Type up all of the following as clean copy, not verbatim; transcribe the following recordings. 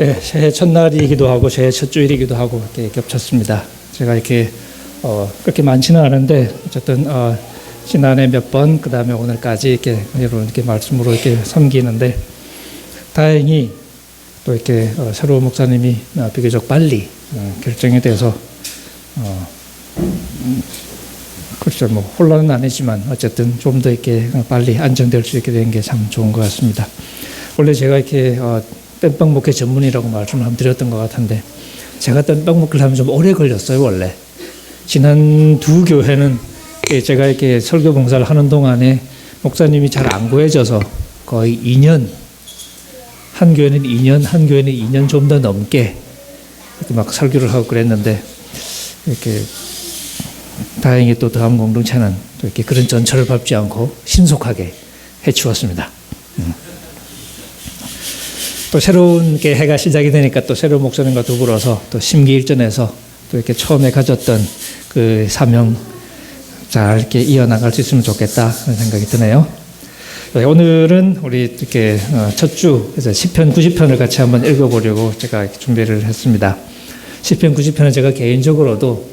네, 새해 첫날이기도 하고 새해 첫 주일이기도 하고 이렇게 겹쳤습니다. 제가 이렇게 그렇게 많지는 않은데 어쨌든 지난해 몇 번, 그 다음에 오늘까지 이렇게 여러분 이렇게 말씀으로 이렇게 섬기는데 다행히 또 이렇게 새로운 목사님이 비교적 빨리 결정이 돼서 글쎄 뭐 혼란은 아니지만 어쨌든 좀 더 이렇게 빨리 안정될 수 있게 된 게 참 좋은 것 같습니다. 원래 제가 이렇게 땜빵 목회 전문이라고 말씀을 한번 드렸던 것 같은데 제가 땜빵 목회를 하면 좀 오래 걸렸어요. 원래 지난 두 교회는 제가 이렇게 설교 봉사를 하는 동안에 목사님이 잘 안 구해져서 거의 2년, 한 교회는 2년, 한 교회는 2년 좀 더 넘게 이렇게 막 설교를 하고 그랬는데 이렇게 다행히 또 다음 공동체는 또 이렇게 그런 전철을 밟지 않고 신속하게 해치웠습니다. 또 새로운 해가 시작이 되니까 또 새로운 목사님과 더불어서 또 심기일전에서 또 이렇게 처음에 가졌던 그 사명 잘 이렇게 이어나갈 수 있으면 좋겠다 하는 생각이 드네요. 오늘은 우리 이렇게 첫 주 그래서 시편 90편을 같이 한번 읽어보려고 제가 이렇게 준비를 했습니다. 시편 90편은 제가 개인적으로도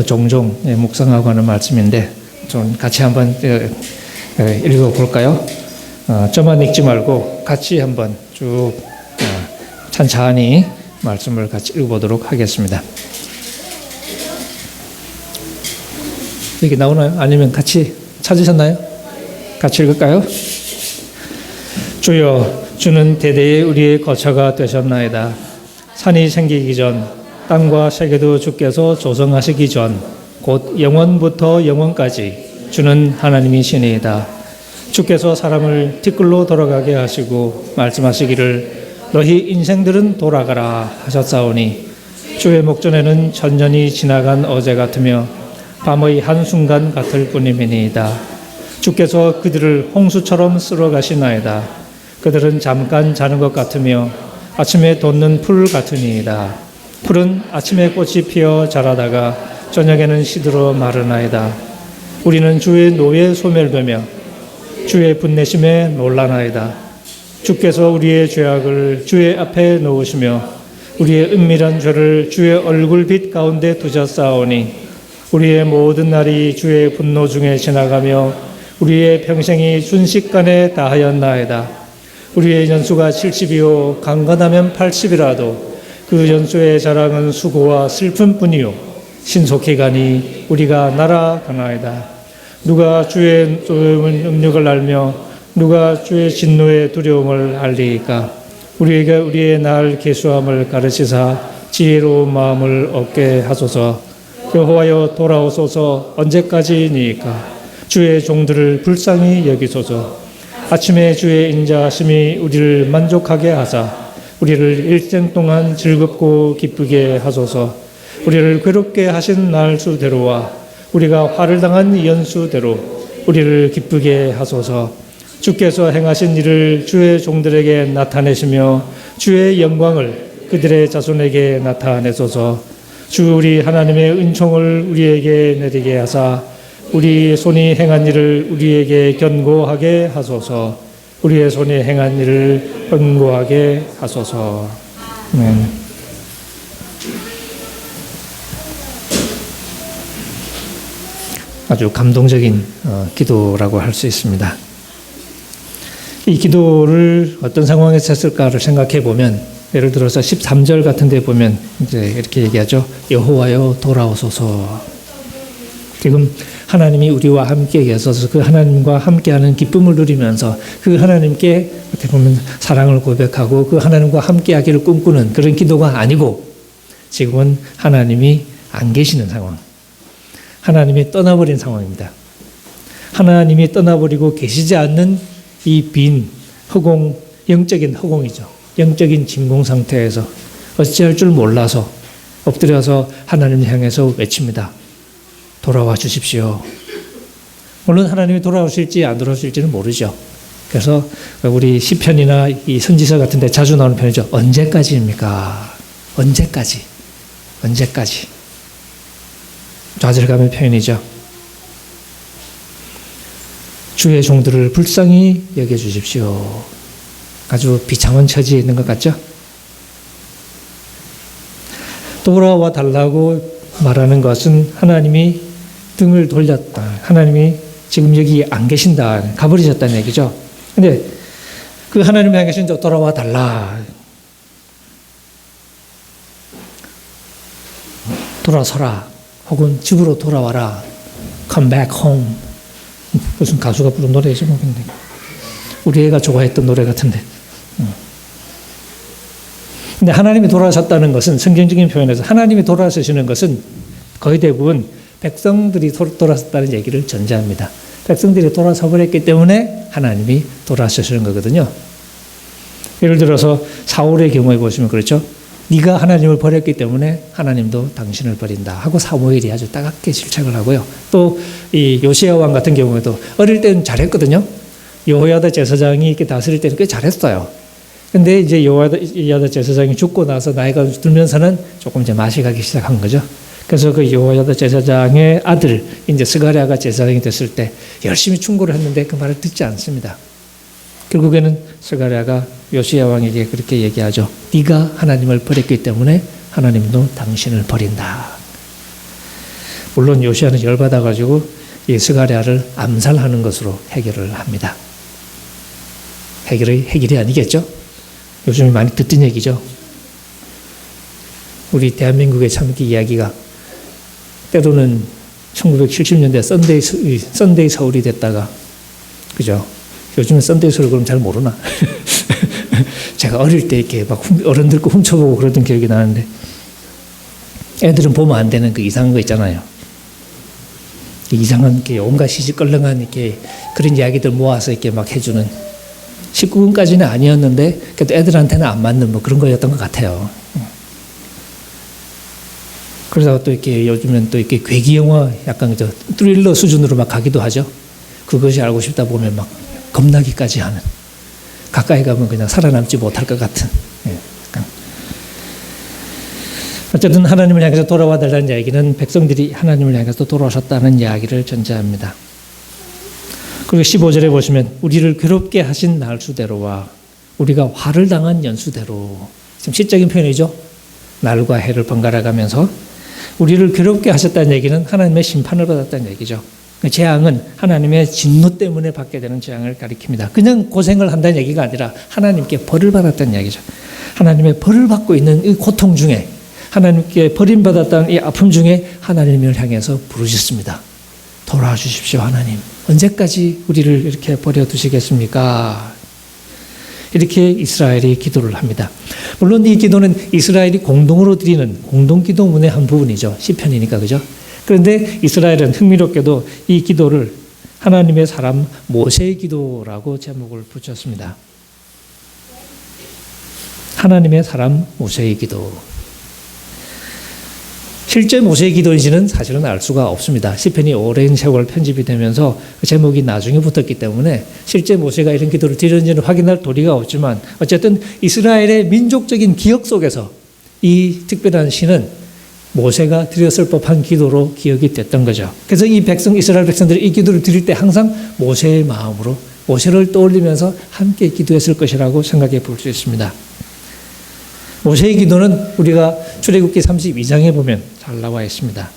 종종 묵상하고 하는 말씀인데 좀 같이 한번 읽어볼까요? 저만 읽지 말고 같이 한번 쭉 찬찬히 말씀을 같이 읽어보도록 하겠습니다. 이게 나오나요? 아니면 같이 찾으셨나요? 같이 읽을까요? 주여, 주는 대대에 우리의 거처가 되셨나이다. 산이 생기기 전, 땅과 세계도 주께서 조성하시기 전, 곧 영원부터 영원까지 주는 하나님이시니이다. 주께서 사람을 티끌로 돌아가게 하시고 말씀하시기를 너희 인생들은 돌아가라 하셨사오니 주의 목전에는 천년이 지나간 어제 같으며 밤의 한순간 같을 뿐이니이다. 주께서 그들을 홍수처럼 쓸어 가시나이다. 그들은 잠깐 자는 것 같으며 아침에 돋는 풀 같으니이다. 풀은 아침에 꽃이 피어 자라다가 저녁에는 시들어 마르나이다. 우리는 주의 노에 소멸되며 주의 분내심에 놀라나이다. 주께서 우리의 죄악을 주의 앞에 놓으시며 우리의 은밀한 죄를 주의 얼굴빛 가운데 두셨사오니 우리의 모든 날이 주의 분노 중에 지나가며 우리의 평생이 순식간에 다하였나이다. 우리의 연수가 70이요 강건하면 80이라도 그 연수의 자랑은 수고와 슬픔뿐이요 신속히 가니 우리가 날아가나이다. 누가 주의 능력을 알며 누가 주의 진노의 두려움을 알리이까. 우리에게 우리의 날 계수함을 가르치사 지혜로운 마음을 얻게 하소서. 여호와여 돌아오소서. 언제까지니까. 주의 종들을 불쌍히 여기소서. 아침에 주의 인자하심이 우리를 만족하게 하사 우리를 일생 동안 즐겁고 기쁘게 하소서. 우리를 괴롭게 하신 날수대로와 우리가 화를 당한 연수대로 우리를 기쁘게 하소서. 주께서 행하신 일을 주의 종들에게 나타내시며 주의 영광을 그들의 자손에게 나타내소서. 주 우리 하나님의 은총을 우리에게 내리게 하사 우리 손이 행한 일을 우리에게 견고하게 하소서. 우리의 손이 행한 일을 견고하게 하소서. 아멘. 아주 감동적인 기도라고 할 수 있습니다. 이 기도를 어떤 상황에서 했을까를 생각해 보면 예를 들어서 13절 같은 데 보면 이제 이렇게 얘기하죠. 여호와여 돌아오소서. 지금 하나님이 우리와 함께 계셔서 그 하나님과 함께하는 기쁨을 누리면서 그 하나님께 어떻게 보면 사랑을 고백하고 그 하나님과 함께하기를 꿈꾸는 그런 기도가 아니고 지금은 하나님이 안 계시는 상황. 하나님이 떠나버린 상황입니다. 하나님이 떠나버리고 계시지 않는 이 빈 허공, 영적인 허공이죠. 영적인 진공 상태에서 어찌할 줄 몰라서 엎드려서 하나님을 향해서 외칩니다. 돌아와 주십시오. 물론 하나님이 돌아오실지 안 돌아오실지는 모르죠. 그래서 우리 시편이나 이 선지서 같은 데 자주 나오는 편이죠. 언제까지입니까? 언제까지? 언제까지? 좌절감의 표현이죠. 주의 종들을 불쌍히 여겨주십시오. 아주 비참한 처지에 있는 것 같죠? 돌아와 달라고 말하는 것은 하나님이 등을 돌렸다. 하나님이 지금 여기 안 계신다. 가버리셨다는 얘기죠. 근데 그 하나님이 안 계신데 돌아와 달라. 돌아서라. 혹은 집으로 돌아와라. Come back home. 무슨 가수가 부른 노래지 모르겠네. 우리 애가 좋아했던 노래 같은데. 근데 하나님이 돌아섰다는 것은 성경적인 표현에서 하나님이 돌아서시는 것은 거의 대부분 백성들이 돌아섰다는 얘기를 전제합니다. 백성들이 돌아서 버렸기 때문에 하나님이 돌아서시는 거거든요. 예를 들어서 사울의 경우에 보시면 그렇죠. 네가 하나님을 버렸기 때문에 하나님도 당신을 버린다 하고 사무엘이 아주 따갑게 질책을 하고요. 또 이 요시야 왕 같은 경우에도 어릴 때는 잘했거든요. 여호야다 제사장이 이렇게 다스릴 때는 꽤 잘했어요. 근데 이제 여호야다 제사장이 죽고 나서 나이가 들면서는 조금 이제 맛이 가기 시작한 거죠. 그래서 그 여호야다 제사장의 아들 이제 스가랴가 제사장이 됐을 때 열심히 충고를 했는데 그 말을 듣지 않습니다. 결국에는 스가랴가 요시야 왕에게 그렇게 얘기하죠. 네가 하나님을 버렸기 때문에 하나님도 당신을 버린다. 물론 요시야는 열받아가지고 이 스가랴를 암살하는 것으로 해결을 합니다. 해결이 아니겠죠? 요즘에 많이 듣던 얘기죠. 우리 대한민국의 참기 이야기가 때로는 1970년대 썬데이 서울이 됐다가 그죠? 요즘은 썬데이 서울 그럼 잘 모르나? 제가 어릴 때 이렇게 막 어른들 거 훔쳐보고 그러던 기억이 나는데 애들은 보면 안 되는 그 이상한 거 있잖아요. 이상한 게 온갖 시시껄렁한 이렇게 그런 이야기들 모아서 이렇게 막 해주는 19금까지는 아니었는데 그래도 애들한테는 안 맞는 뭐 그런 거였던 것 같아요. 그래서 또 이렇게 요즘엔 또 이렇게 괴기 영화 약간 저 트릴러 수준으로 막 가기도 하죠. 그것이 알고 싶다 보면 막 겁나기까지 하는. 가까이 가면 그냥 살아남지 못할 것 같은. 어쨌든 하나님을 향해서 돌아와 달라는 이야기는 백성들이 하나님을 향해서 돌아오셨다는 이야기를 전제합니다. 그리고 15절에 보시면 우리를 괴롭게 하신 날수대로와 우리가 화를 당한 연수대로 지금 시적인 표현이죠. 날과 해를 번갈아 가면서 우리를 괴롭게 하셨다는 얘기는 하나님의 심판을 받았다는 얘기죠. 재앙은 하나님의 진노 때문에 받게 되는 재앙을 가리킵니다. 그냥 고생을 한다는 얘기가 아니라 하나님께 벌을 받았다는 얘기죠. 하나님의 벌을 받고 있는 이 고통 중에 하나님께 버림받았다는 이 아픔 중에 하나님을 향해서 부르셨습니다. 돌아와 주십시오 하나님. 언제까지 우리를 이렇게 버려두시겠습니까? 이렇게 이스라엘이 기도를 합니다. 물론 이 기도는 이스라엘이 공동으로 드리는 공동기도문의 한 부분이죠. 시편이니까 그죠? 그런데 이스라엘은 흥미롭게도 이 기도를 하나님의 사람 모세의 기도라고 제목을 붙였습니다. 하나님의 사람 모세의 기도. 실제 모세의 기도인지는 사실은 알 수가 없습니다. 시편이 오랜 세월 편집이 되면서 제목이 나중에 붙었기 때문에 실제 모세가 이런 기도를 드렸는지는 확인할 도리가 없지만 어쨌든 이스라엘의 민족적인 기억 속에서 이 특별한 시는 모세가 드렸을 법한 기도로 기억이 됐던 거죠. 그래서 이 이스라엘 백성들이 이 기도를 드릴 때 항상 모세의 마음으로 모세를 떠올리면서 함께 기도했을 것이라고 생각해 볼 수 있습니다. 모세의 기도는 우리가 출애굽기 32장에 보면 잘 나와 있습니다.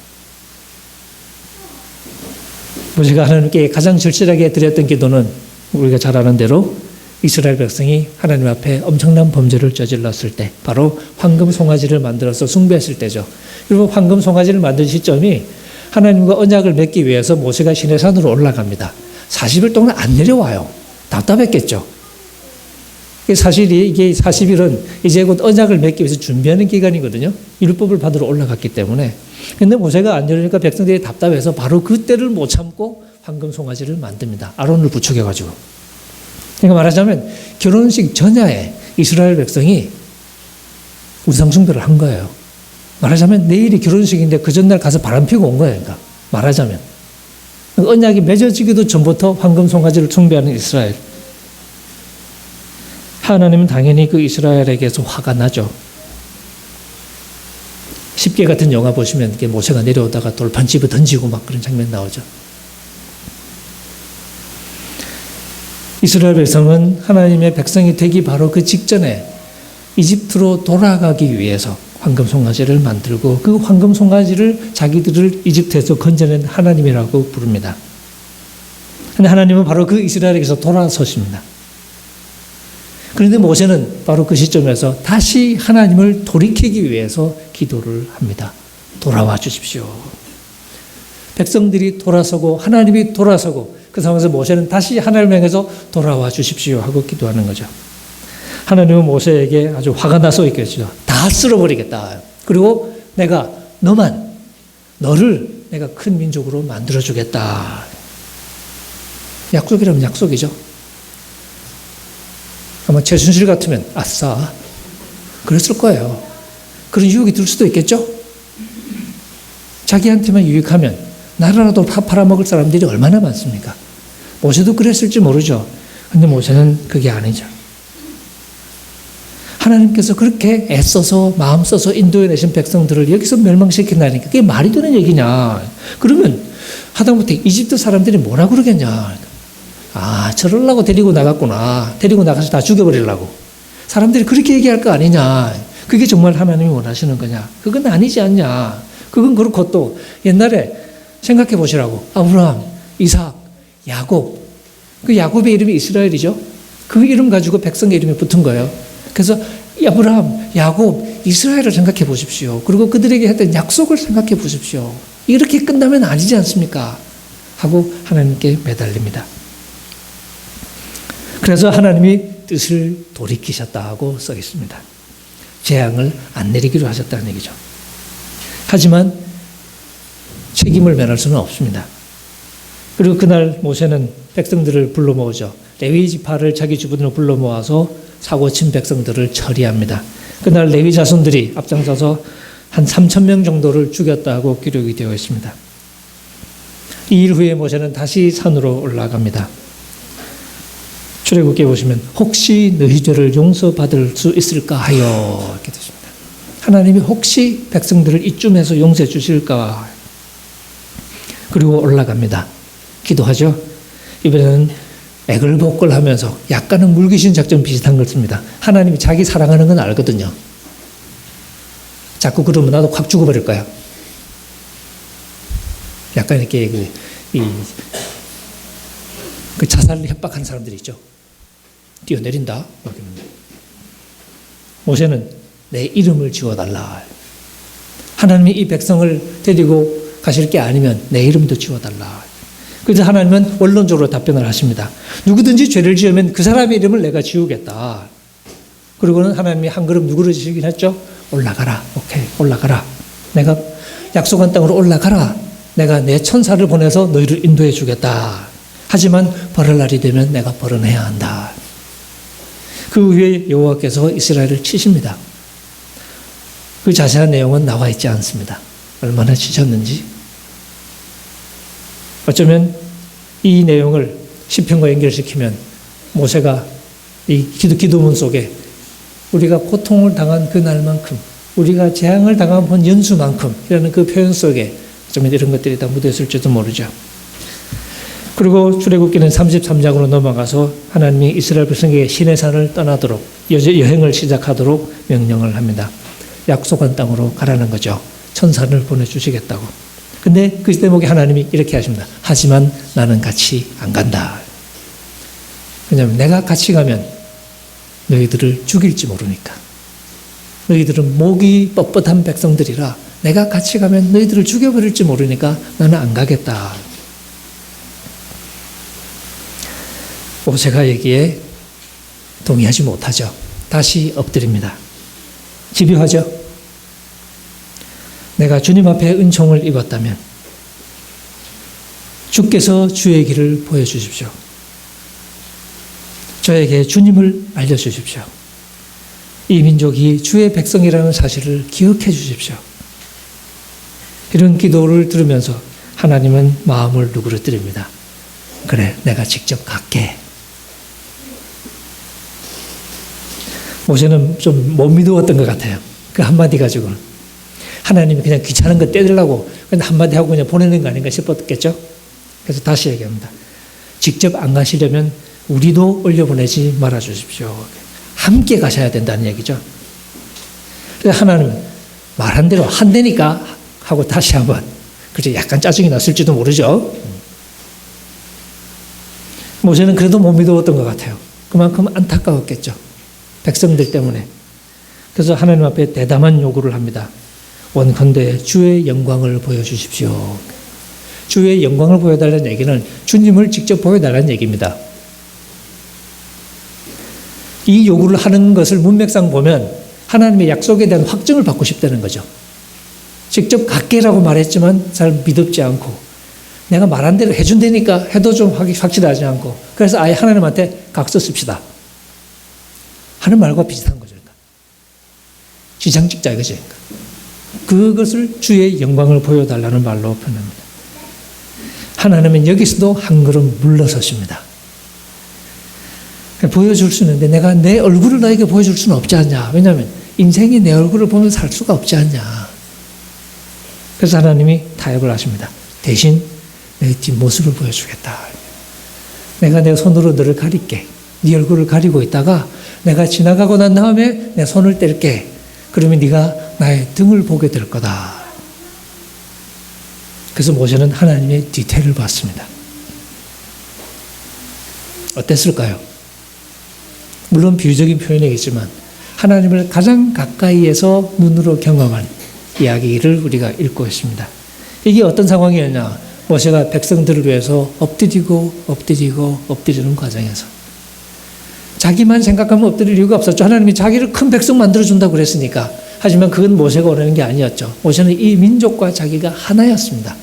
모세가 하나님께 가장 절실하게 드렸던 기도는 우리가 잘 아는 대로 이스라엘 백성이 하나님 앞에 엄청난 범죄를 저질렀을 때 바로 황금 송아지를 만들어서 숭배했을 때죠. 그리고 황금 송아지를 만든 시점이 하나님과 언약을 맺기 위해서 모세가 시내산으로 올라갑니다. 40일 동안 안 내려와요. 답답했겠죠. 사실이 이게 40일은 이제 곧 언약을 맺기 위해서 준비하는 기간이거든요. 율법을 받으러 올라갔기 때문에. 그런데 모세가 안 내려오니까 백성들이 답답해서 바로 그때를 못 참고 황금 송아지를 만듭니다. 아론을 부축해가지고. 그러니까 말하자면 결혼식 전야에 이스라엘 백성이 우상숭배를 한 거예요. 말하자면 내일이 결혼식인데 그 전날 가서 바람 피고 온 거예요. 그러니까 말하자면. 언약이 맺어지기도 전부터 황금 송아지를 숭배하는 이스라엘. 하나님은 당연히 그 이스라엘에게서 화가 나죠. 10개 같은 영화 보시면 이렇게 모세가 내려오다가 돌판 집어 던지고 막 그런 장면 나오죠. 이스라엘 백성은 하나님의 백성이 되기 바로 그 직전에 이집트로 돌아가기 위해서 황금 송아지를 만들고 그 황금 송아지를 자기들을 이집트에서 건져낸 하나님이라고 부릅니다. 그런데 하나님은 바로 그 이스라엘에게서 돌아서십니다. 그런데 모세는 바로 그 시점에서 다시 하나님을 돌이키기 위해서 기도를 합니다. 돌아와 주십시오. 백성들이 돌아서고 하나님이 돌아서고 그 상황에서 모세는 다시 하나님을 향해서 돌아와 주십시오 하고 기도하는 거죠. 하나님은 모세에게 아주 화가 나서 있겠죠. 다 쓸어버리겠다. 그리고 내가 너를 내가 큰 민족으로 만들어주겠다. 약속이라면 약속이죠. 아마 최순실 같으면 아싸 그랬을 거예요. 그런 유혹이 들 수도 있겠죠. 자기한테만 유익하면 나라라도 팔아먹을 사람들이 얼마나 많습니까? 모세도 그랬을지 모르죠. 그런데 모세는 그게 아니죠. 하나님께서 그렇게 애써서 마음 써서 인도해내신 백성들을 여기서 멸망시킨다니까 그게 말이 되는 얘기냐. 그러면 하다못해 이집트 사람들이 뭐라 그러겠냐. 아, 저러려고 데리고 나갔구나. 데리고 나가서 다 죽여버리려고. 사람들이 그렇게 얘기할 거 아니냐. 그게 정말 하나님이 원하시는 거냐. 그건 아니지 않냐. 그건 그렇고 또 옛날에 생각해 보시라고. 아브라함, 이삭, 야곱. 그 야곱의 이름이 이스라엘이죠. 그 이름 가지고 백성의 이름이 붙은 거예요. 그래서 아브라함, 야곱, 이스라엘을 생각해 보십시오. 그리고 그들에게 했던 약속을 생각해 보십시오. 이렇게 끝나면 아니지 않습니까? 하고 하나님께 매달립니다. 그래서 하나님이 뜻을 돌이키셨다고 써 있습니다. 재앙을 안 내리기로 하셨다는 얘기죠. 하지만 책임을 면할 수는 없습니다. 그리고 그날 모세는 백성들을 불러 모으죠. 레위 지파를 자기 주변으로 불러 모아서 사고친 백성들을 처리합니다. 그날 레위 자손들이 앞장서서 한 3,000명 정도를 죽였다고 기록이 되어 있습니다. 이 일 후에 모세는 다시 산으로 올라갑니다. 출애굽기에 보시면 혹시 너희 죄를 용서받을 수 있을까 하여 이렇게 되십니다. 하나님이 혹시 백성들을 이쯤에서 용서해 주실까. 그리고 올라갑니다. 기도하죠. 이번에는 애걸복걸 하면서 약간은 물귀신 작전 비슷한 걸 씁니다. 하나님이 자기 사랑하는 건 알거든요. 자꾸 그러면 나도 확 죽어버릴 거야. 약간 이렇게 그 자살을 협박하는 사람들이 있죠. 뛰어내린다. 모세는 내 이름을 지워달라. 하나님이 이 백성을 데리고 가실 게 아니면 내 이름도 지워달라. 그래서 하나님은 원론적으로 답변을 하십니다. 누구든지 죄를 지으면 그 사람의 이름을 내가 지우겠다. 그리고는 하나님이 한 걸음 누구를 지시긴 했죠? 올라가라. 오케이, 올라가라. 내가 약속한 땅으로 올라가라. 내가 내 천사를 보내서 너희를 인도해 주겠다. 하지만 벌할 날이 되면 내가 벌어내야 한다. 그 후에 여호와께서 이스라엘을 치십니다. 그 자세한 내용은 나와 있지 않습니다. 얼마나 치셨는지. 어쩌면 이 내용을 시편과 연결시키면 모세가 이 기도문 속에 우리가 고통을 당한 그날만큼 우리가 재앙을 당한 본 연수만큼 이라는 그 표현 속에 어쩌면 이런 것들이 다 묻어있을지도 모르죠. 그리고 출애굽기는 33장으로 넘어가서 하나님이 이스라엘 백성에게 시내산을 떠나도록 여행을 시작하도록 명령을 합니다. 약속한 땅으로 가라는 거죠. 천사를 보내주시겠다고. 근데 그 대목에 하나님이 이렇게 하십니다. 하지만 나는 같이 안 간다. 왜냐하면 내가 같이 가면 너희들을 죽일지 모르니까. 너희들은 목이 뻣뻣한 백성들이라 내가 같이 가면 너희들을 죽여버릴지 모르니까 나는 안 가겠다. 모세가 여기에 동의하지 못하죠. 다시 엎드립니다. 집요하죠. 내가 주님 앞에 은총을 입었다면 주께서 주의 길을 보여주십시오. 저에게 주님을 알려주십시오. 이 민족이 주의 백성이라는 사실을 기억해 주십시오. 이런 기도를 들으면서 하나님은 마음을 누그러뜨립니다. 그래, 내가 직접 갈게. 모세는 좀 못 믿었던 것 같아요. 그 한마디 가지고는. 하나님이 그냥 귀찮은 거 떼들라고 그냥 한마디 하고 그냥 보내는 거 아닌가 싶었겠죠? 그래서 다시 얘기합니다. 직접 안 가시려면 우리도 올려보내지 말아 주십시오. 함께 가셔야 된다는 얘기죠. 그래서 하나님은 말한 대로 한다니까 하고 다시 한번 그래서 약간 짜증이 났을지도 모르죠. 모세는 그래도 못 믿어왔던 것 같아요. 그만큼 안타까웠겠죠. 백성들 때문에. 그래서 하나님 앞에 대담한 요구를 합니다. 원컨대 주의 영광을 보여주십시오. 주의 영광을 보여달라는 얘기는 주님을 직접 보여달라는 얘기입니다. 이 요구를 하는 것을 문맥상 보면 하나님의 약속에 대한 확증을 받고 싶다는 거죠. 직접 갖게라고 말했지만 잘 믿지 않고 내가 말한 대로 해준다니까 해도 좀 확실하지 않고 그래서 아예 하나님한테 각서 씁시다 하는 말과 비슷한 거죠. 그러니까. 지장 찍자 이거지. 그것을 주의 영광을 보여달라는 말로 표현합니다. 하나님은 여기서도 한 걸음 물러서십니다. 보여줄 수 있는데 내가 내 얼굴을 너에게 보여줄 수는 없지 않냐. 왜냐하면 인생이 내 얼굴을 보면 살 수가 없지 않냐. 그래서 하나님이 타협을 하십니다. 대신 내 뒷모습을 보여주겠다. 내가 내 손으로 너를 가릴게. 네 얼굴을 가리고 있다가 내가 지나가고 난 다음에 내 손을 뗄게. 그러면 네가 나의 등을 보게 될 거다. 그래서 모세는 하나님의 디테일을 봤습니다. 어땠을까요? 물론 비유적인 표현이겠지만 하나님을 가장 가까이에서 눈으로 경험한 이야기를 우리가 읽고 있습니다. 이게 어떤 상황이었냐? 모세가 백성들을 위해서 엎드리는 과정에서 자기만 생각하면 엎드릴 이유가 없었죠. 하나님이 자기를 큰 백성 만들어준다고 그랬으니까. 하지만 그건 모세가 원하는 게 아니었죠. 모세는 이 민족과 자기가 하나였습니다.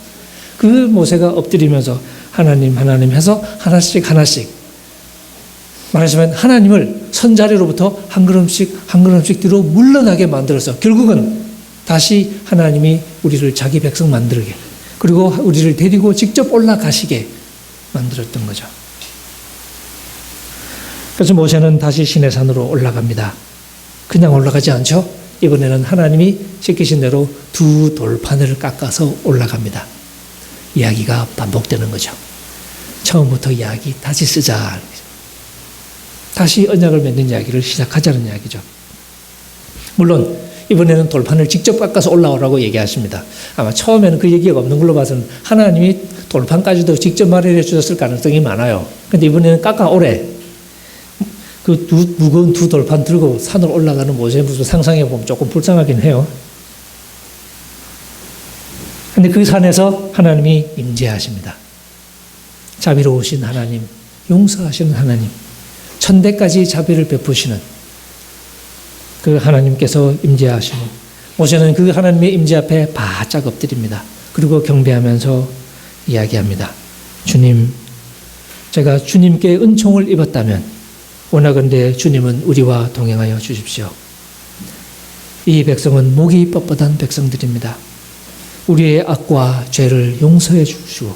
그 모세가 엎드리면서 하나님 해서 하나씩 말하자면 하나님을 선자리로부터 한 걸음씩 뒤로 물러나게 만들어서 결국은 다시 하나님이 우리를 자기 백성 만들게 그리고 우리를 데리고 직접 올라가시게 만들었던 거죠. 그래서 모세는 다시 시내산으로 올라갑니다. 그냥 올라가지 않죠. 이번에는 하나님이 시키신 대로 두 돌판을 깎아서 올라갑니다. 이야기가 반복되는 거죠. 처음부터 이야기 다시 쓰자. 다시 언약을 맺는 이야기를 시작하자는 이야기죠. 물론 이번에는 돌판을 직접 깎아서 올라오라고 얘기하십니다. 아마 처음에는 그 얘기가 없는 걸로 봐서는 하나님이 돌판까지도 직접 마련해 주셨을 가능성이 많아요. 그런데 이번에는 깎아오래. 그 무거운 두 돌판 들고 산을 올라가는 모습 상상해 보면 조금 불쌍하긴 해요. 그런데 그 산에서 하나님이 임재하십니다. 자비로우신 하나님, 용서하시는 하나님, 천대까지 자비를 베푸시는 그 하나님께서 임재하시고 모세는 그 하나님의 임재 앞에 바짝 엎드립니다. 그리고 경배하면서 이야기합니다. 주님, 제가 주님께 은총을 입었다면 원하건대 주님은 우리와 동행하여 주십시오. 이 백성은 목이 뻣뻣한 백성들입니다. 우리의 악과 죄를 용서해 주시고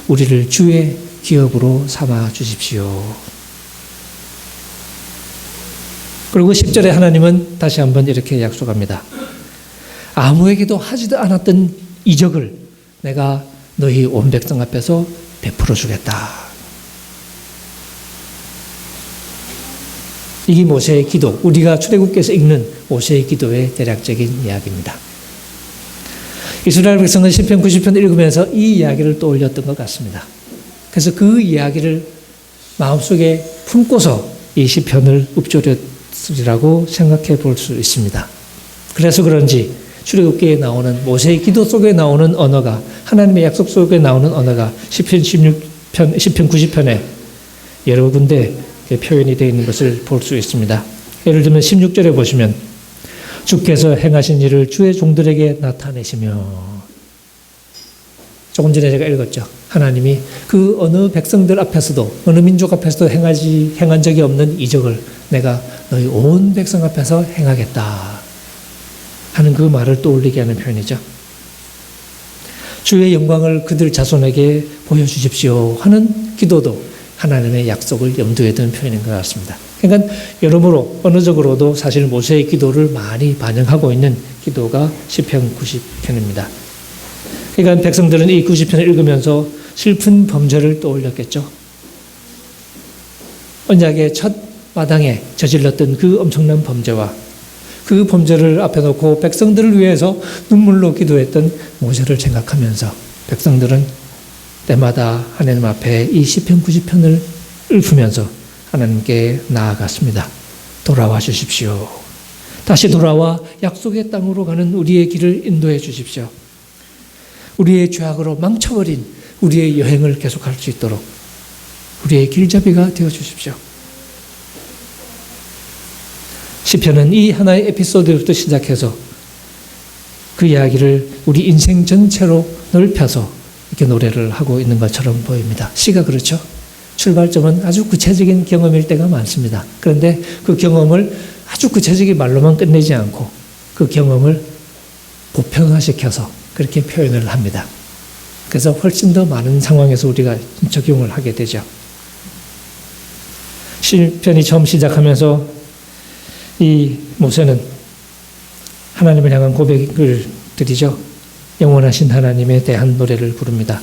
우리를 주의 기업으로 삼아 주십시오. 그리고 10절에 하나님은 다시 한번 이렇게 약속합니다. 아무에게도 하지도 않았던 이적을 내가 너희 온 백성 앞에서 베풀어 주겠다. 이게 모세의 기도, 우리가 출애굽기에서 읽는 모세의 기도의 대략적인 이야기입니다. 이스라엘 백성은 시편 90편 읽으면서 이 이야기를 떠올렸던 것 같습니다. 그래서 그 이야기를 마음속에 품고서 이 시편을 읊조렸으리라고 생각해 볼 수 있습니다. 그래서 그런지 출애굽기에 나오는 모세의 기도 속에 나오는 언어가 하나님의 약속 속에 나오는 언어가 시편 90편에 여러 군데 표현이 되어 있는 것을 볼 수 있습니다. 예를 들면 16절에 보시면 주께서 행하신 일을 주의 종들에게 나타내시며 조금 전에 제가 읽었죠. 하나님이 그 어느 백성들 앞에서도 어느 민족 앞에서도 행한 적이 없는 이적을 내가 너희 온 백성 앞에서 행하겠다 하는 그 말을 떠올리게 하는 표현이죠. 주의 영광을 그들 자손에게 보여주십시오 하는 기도도 하나님의 약속을 염두에 둔 표현인 것 같습니다. 그러니까 여러모로 언어적으로도 사실 모세의 기도를 많이 반영하고 있는 기도가 시편 90편입니다. 그러니까 백성들은 이 90편을 읽으면서 슬픈 범죄를 떠올렸겠죠. 언약의 첫 마당에 저질렀던 그 엄청난 범죄와 그 범죄를 앞에 놓고 백성들을 위해서 눈물로 기도했던 모세를 생각하면서 백성들은 때마다 하나님 앞에 이 시편 90편을 읊으면서 하나님께 나아갔습니다. 돌아와 주십시오. 다시 돌아와 약속의 땅으로 가는 우리의 길을 인도해 주십시오. 우리의 죄악으로 망쳐버린 우리의 여행을 계속할 수 있도록 우리의 길잡이가 되어 주십시오. 시편은 이 하나의 에피소드부터 시작해서 그 이야기를 우리 인생 전체로 넓혀서 이렇게 노래를 하고 있는 것처럼 보입니다. 시가 그렇죠. 출발점은 아주 구체적인 경험일 때가 많습니다. 그런데 그 경험을 아주 구체적인 말로만 끝내지 않고 그 경험을 보편화시켜서 그렇게 표현을 합니다. 그래서 훨씬 더 많은 상황에서 우리가 적용을 하게 되죠. 시편이 처음 시작하면서 이 모세는 하나님을 향한 고백을 드리죠. 영원하신 하나님에 대한 노래를 부릅니다.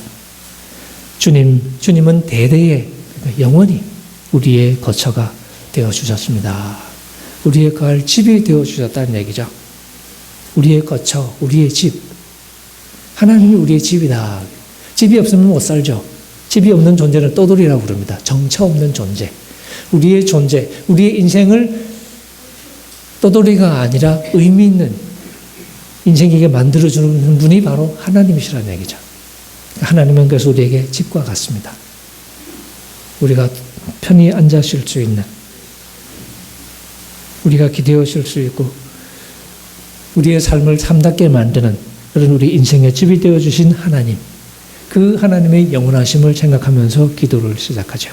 주님은 대대에 영원히 우리의 거처가 되어주셨습니다. 우리의 거할 집이 되어주셨다는 얘기죠. 우리의 거처, 우리의 집. 하나님이 우리의 집이다. 집이 없으면 못 살죠. 집이 없는 존재는 떠돌이라고 부릅니다. 정처 없는 존재. 우리의 존재, 우리의 인생을 떠돌이가 아니라 의미 있는 인생에게 만들어주는 분이 바로 하나님이시라는 얘기죠. 하나님은 그래서 우리에게 집과 같습니다. 우리가 편히 앉아 쉴 수 있는, 우리가 기대어 쉴 수 있고 우리의 삶을 참답게 만드는 그런 우리 인생의 집이 되어주신 하나님, 그 하나님의 영원하심을 생각하면서 기도를 시작하죠.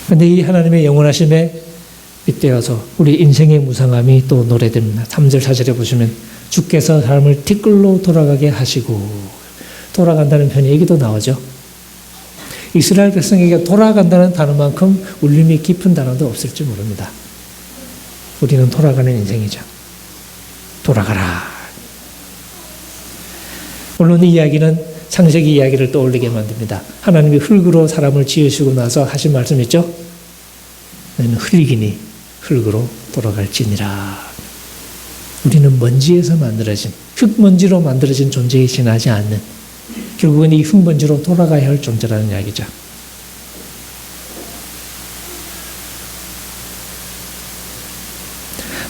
그런데 이 하나님의 영원하심에 빗대어서 우리 인생의 무상함이 또 노래됩니다. 3절 4절에 보시면 주께서 사람을 티끌로 돌아가게 하시고, 돌아간다는 편의 얘기도 나오죠. 이스라엘 백성에게 돌아간다는 단어만큼 울림이 깊은 단어도 없을지 모릅니다. 우리는 돌아가는 인생이죠. 돌아가라. 물론 이 이야기는 창세기 이야기를 떠올리게 만듭니다. 하나님이 흙으로 사람을 지으시고 나서 하신 말씀 있죠? 너는 흙이니 흙으로 돌아갈지니라. 우리는 먼지에서 만들어진, 흙먼지로 만들어진 존재에 지나지 않는, 결국은 이 흙먼지로 돌아가야 할 존재라는 이야기죠.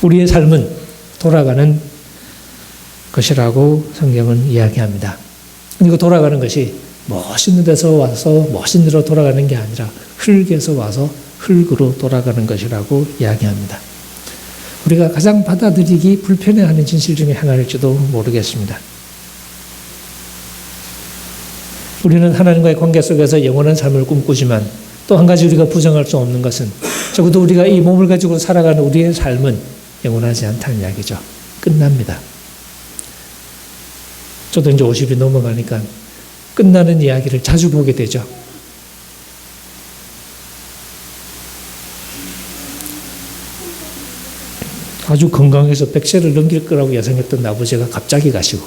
우리의 삶은 돌아가는 것이라고 성경은 이야기합니다. 그리고 돌아가는 것이 멋있는 데서 와서 멋있는 데로 돌아가는 게 아니라 흙에서 와서 흙으로 돌아가는 것이라고 이야기합니다. 우리가 가장 받아들이기 불편해하는 진실 중에 하나일지도 모르겠습니다. 우리는 하나님과의 관계 속에서 영원한 삶을 꿈꾸지만 또 한 가지 우리가 부정할 수 없는 것은 적어도 우리가 이 몸을 가지고 살아가는 우리의 삶은 영원하지 않다는 이야기죠. 끝납니다. 저도 이제 50이 넘어가니까 끝나는 이야기를 자주 보게 되죠. 아주 건강해서 100세를 넘길 거라고 예상했던 아버지가 갑자기 가시고,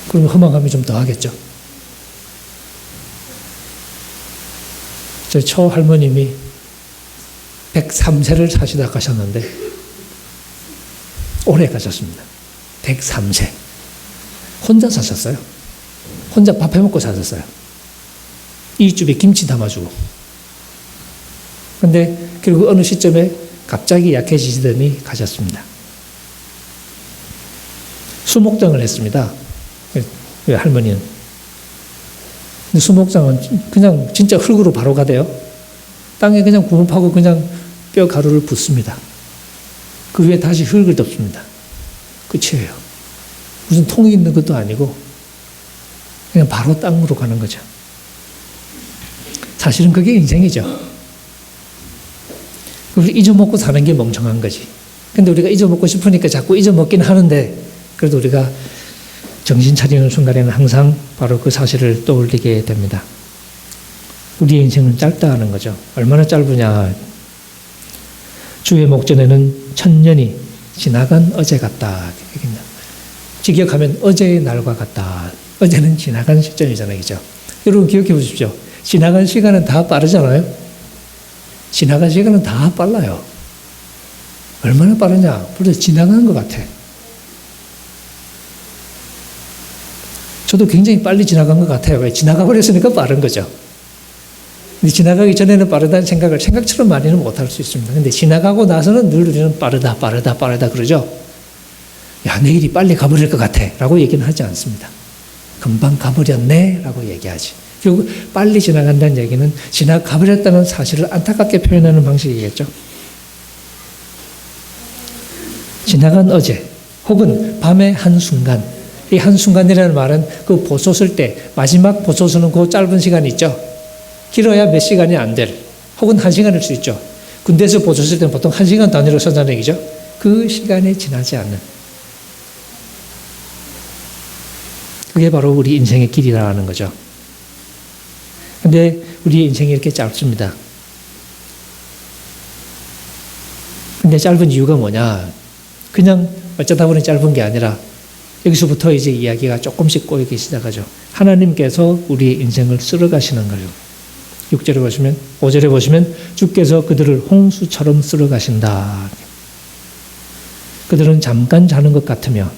그러면 허망함이 좀 더하겠죠. 제 처할머님이 103세를 사시다 가셨는데 오래 가셨습니다. 103세. 혼자 사셨어요. 혼자 밥 해먹고 사셨어요. 이집에 김치 담아주고. 그런데 결국 어느 시점에 갑자기 약해지시더니 가셨습니다. 수목장을 했습니다. 할머니는. 근데 수목장은 그냥 진짜 흙으로 바로 가대요. 땅에 그냥 구멍 파고 그냥 뼈 가루를 붓습니다. 그 위에 다시 흙을 덮습니다. 끝이에요. 무슨 통이 있는 것도 아니고 그냥 바로 땅으로 가는 거죠. 사실은 그게 인생이죠. 그걸 잊어먹고 사는 게 멍청한 거지. 근데 우리가 잊어먹고 싶으니까 자꾸 잊어먹긴 하는데, 그래도 우리가 정신 차리는 순간에는 항상 바로 그 사실을 떠올리게 됩니다. 우리의 인생은 짧다는 거죠. 얼마나 짧으냐. 주의 목전에는 천년이 지나간 어제 같다. 직역하면 어제의 날과 같다. 어제는 지나간 시점이잖아요. 그죠? 여러분 기억해 보십시오. 지나간 시간은 다 빠르잖아요. 지나간 시간은 다 빨라요. 얼마나 빠르냐? 벌써 지나간 것 같아. 저도 굉장히 빨리 지나간 것 같아요. 왜? 지나가 버렸으니까 빠른 거죠. 근데 지나가기 전에는 빠르다는 생각을 생각처럼 많이는 못할 수 있습니다. 근데 지나가고 나서는 늘 우리는 빠르다 그러죠. 야, 내일이 빨리 가버릴 것 같아 라고 얘기는 하지 않습니다. 금방 가버렸네 라고 얘기하지. 결국 빨리 지나간다는 얘기는 지나가버렸다는 사실을 안타깝게 표현하는 방식이겠죠. 지나간 어제 혹은 밤의 한순간, 이 한순간이라는 말은 그 보소 쓸 때 마지막 보소 쓰는 그 짧은 시간이 있죠. 길어야 몇 시간이 안 될, 혹은 1시간일 수 있죠. 군대에서 보소 쓸 때는 보통 1시간 단위로 쓴다는 얘기죠. 그 시간이 지나지 않는, 그게 바로 우리 인생의 길이라는 거죠. 근데 우리 인생이 이렇게 짧습니다. 근데 짧은 이유가 뭐냐? 그냥 어쩌다 보니 짧은 게 아니라 여기서부터 이제 이야기가 조금씩 꼬이기 시작하죠. 하나님께서 우리의 인생을 쓸어가시는 거죠. 6절에 보시면, 5절에 보시면 주께서 그들을 홍수처럼 쓸어가신다. 그들은 잠깐 자는 것 같으며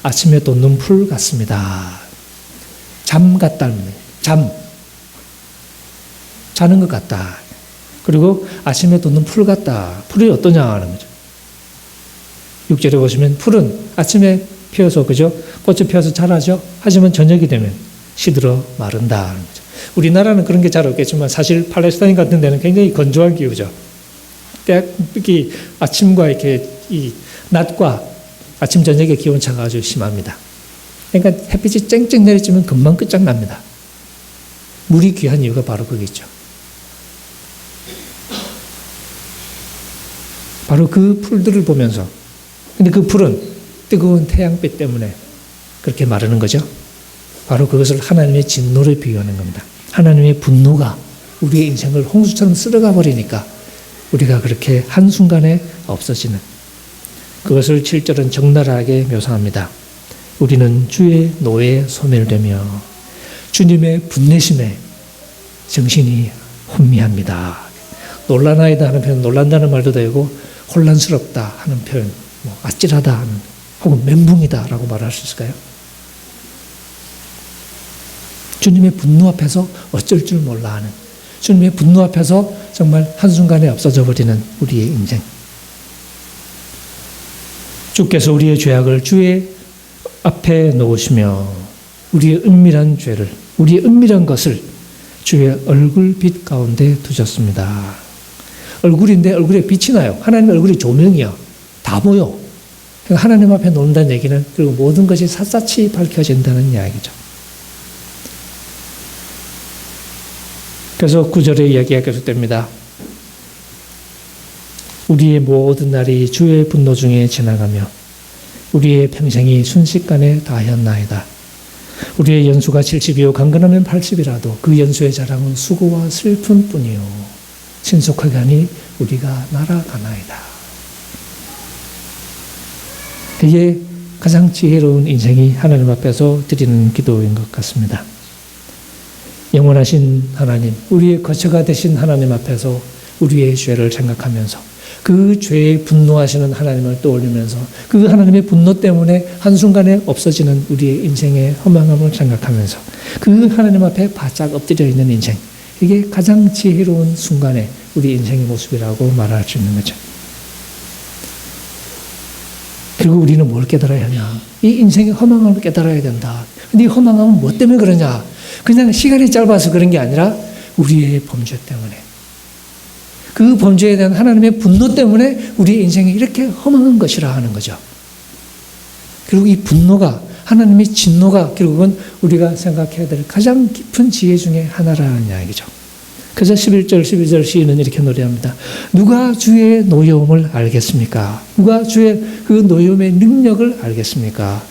아침에 돋는 풀 같습니다. 잠 같다는 거예요. 잠. 자는 것 같다. 그리고 아침에 돋는 풀 같다. 풀이 어떠냐 하는 거죠. 6절에 보시면 풀은 아침에 피어서, 그죠? 꽃이 피어서 자라죠? 하지만 저녁이 되면 시들어 마른다 하는 거죠. 우리나라는 그런 게 잘 없겠지만 사실 팔레스타인 같은 데는 굉장히 건조한 기후죠. 특히 아침과 이렇게 이 낮과 아침 저녁의 기온차가 아주 심합니다. 그러니까 햇빛이 쨍쨍 내리쬐면 금방 끝장납니다. 물이 귀한 이유가 바로 거기죠. 바로 그 풀들을 보면서, 근데 그 풀은 뜨거운 태양빛 때문에 그렇게 마르는 거죠. 바로 그것을 하나님의 진노를 비유하는 겁니다. 하나님의 분노가 우리의 인생을 홍수처럼 쓸어가 버리니까 우리가 그렇게 한순간에 없어지는, 그것을 7절은 적나라하게 묘사합니다. 우리는 주의 노예에 소멸되며 주님의 분내심에 정신이 혼미합니다. 놀라나이다 하는 표현, 놀란다는 말도 되고 혼란스럽다 하는 표현, 아찔하다 하는, 혹은 멘붕이다 라고 말할 수 있을까요? 주님의 분노 앞에서 어쩔 줄 몰라 하는, 주님의 분노 앞에서 정말 한순간에 없어져 버리는 우리의 인생. 주께서 우리의 죄악을 주의 앞에 놓으시며 우리의 은밀한 죄를, 우리의 은밀한 것을 주의 얼굴빛 가운데 두셨습니다. 얼굴인데 얼굴에 빛이 나요. 하나님 얼굴이 조명이야. 다 보여. 그러니까 하나님 앞에 놓는다는 얘기는, 그리고 모든 것이 샅샅이 밝혀진다는 이야기죠. 그래서 9절의 이야기가 계속됩니다. 우리의 모든 날이 주의 분노 중에 지나가며 우리의 평생이 순식간에 다하였나이다. 우리의 연수가 70이요 강건하면 80이라도 그 연수의 자랑은 수고와 슬픔뿐이요 신속하게 하니 우리가 날아가나이다. 이게 가장 지혜로운 인생이 하나님 앞에서 드리는 기도인 것 같습니다. 영원하신 하나님, 우리의 거처가 되신 하나님 앞에서 우리의 죄를 생각하면서 그 죄에 분노하시는 하나님을 떠올리면서 그 하나님의 분노 때문에 한순간에 없어지는 우리의 인생의 허망함을 생각하면서 그 하나님 앞에 바짝 엎드려 있는 인생, 이게 가장 지혜로운 순간에 우리 인생의 모습이라고 말할 수 있는 거죠. 그리고 우리는 뭘 깨달아야 하냐? 이 인생의 허망함을 깨달아야 된다. 근데 이 허망함은 뭐 때문에 그러냐? 그냥 시간이 짧아서 그런 게 아니라 우리의 범죄 때문에, 그 범죄에 대한 하나님의 분노 때문에 우리 인생이 이렇게 허망한 것이라 하는 거죠. 그리고 이 분노가, 하나님의 진노가 결국은 우리가 생각해야 될 가장 깊은 지혜 중에 하나라는 이야기죠. 그래서 11절, 12절 시인은 이렇게 노래합니다. 누가 주의 노여움을 알겠습니까? 누가 주의 그 노여움의 능력을 알겠습니까?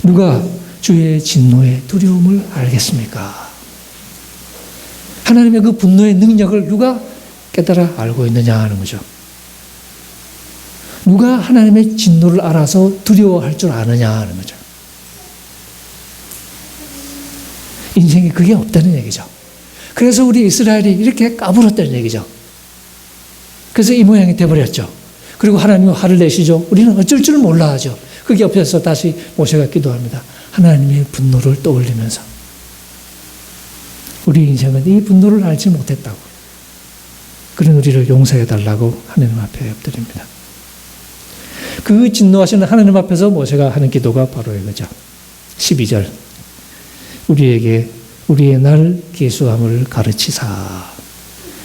누가 주의 진노의 두려움을 알겠습니까? 하나님의 그 분노의 능력을 누가 깨달아 알고 있느냐 하는 거죠. 누가 하나님의 진노를 알아서 두려워할 줄 아느냐 하는 거죠. 인생에 그게 없다는 얘기죠. 그래서 우리 이스라엘이 이렇게 까불었다는 얘기죠. 그래서 이 모양이 돼버렸죠. 그리고 하나님은 화를 내시죠. 우리는 어쩔 줄 몰라 하죠. 그 옆에서 다시 모세가 기도합니다. 하나님의 분노를 떠올리면서 우리 인생은 이 분노를 알지 못했다고, 그런 우리를 용서해달라고 하나님 앞에 엎드립니다. 그 진노하시는 하나님 앞에서 모세가 하는 기도가 바로 이거죠. 12절 우리에게 우리의 날 계수함을 가르치사.